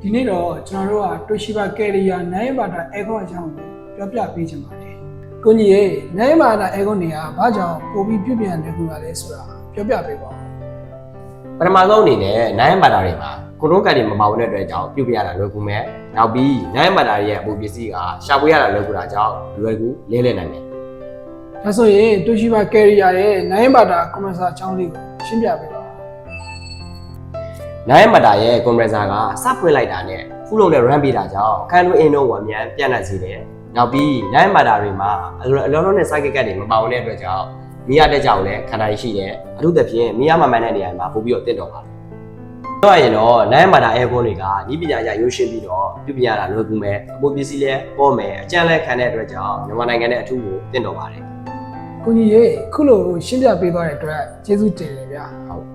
ဒီနေ့တော့ကျွန်တော်တို့ကတိုရှိဘကယ်ရီယာနိုင်ဘာတာအဲကွန်အကြောင်းကိုပြောပြပေးချင်ပါတယ်။ကိုကြီးရေနိုင်ဘာတာအဲကွန်တွေကဘာကြောင့်ပိုပြီးပြုပြင်နေကူတာလဲဆိုတာပြောပြပေးပါဦး။ပထမဆုံးအနေနဲ့နိုင်ဘာတာတွေမှာကိုရိုးကန်တွေမပါဝင်တဲ့အတွက်ကြောင့်ပြုပြင်ရတာလွယ်ကူမယ်။နောက်ပြီးနိုင်ဘာတာရဲ့အပူပစ္စည်းကရှာဖွေရတာလွယ်ကူတာကြောင့်လွယ်ကူလေးလေးနိုင်တယ်။ဒါဆိုရင်တိုရှိဘကယ်ရီယာရဲ့နိုင်ဘာတာကွန်ပရက်ဆာအကြောင်းလေးကိုရှင်းပြပေးပါဦး။နိုင်ဘာတာရဲ့ကွန်ပရက်ဆာကစဖွင့်လိုက်တာနဲ့ဖူးလုံးနဲ့ run ပေးတာကြောင့်အခန်းတွင်းအင်းတို့ဝမြန်ပြန့်နှံ့စေတယ်။နောက်ပြီးနိုင်ဘာတာတွေမှာအလုံးလုံးနဲ့ cycle ကတ်တွေမပါဝင်တဲ့အတွက်ကြောင့်မီးရတဲ့ကြောင့်လည်းခန္ဓာရှိတယ်။အထူးသဖြင့်မီးရမှန်မှန်တဲ့နေရာမှာပို့ပြီးတော့တင့်တော်ပါတယ်။ပြောရရင်တော့နိုင်ဘာတာအဲကွန်တွေကဤပညာအရရုပ်ရှင်ပြီးတော့ပြုပြင်ရတာလွယ်ကူမယ်။အပူပစ္စည်းလည်းပေါ်မယ်အကျန်းလည်းခံတဲ့အတွက်ကြောင့်မြန်မာနိုင်ငံနဲ့အထူးကိုတင့်တော်ပါတယ်။ကိုကြီးရေခုလိုရှင်းပြပေးသွားတဲ့အတွက်ကျေးဇူးတင်တယ်ဗျာ။ဟုတ်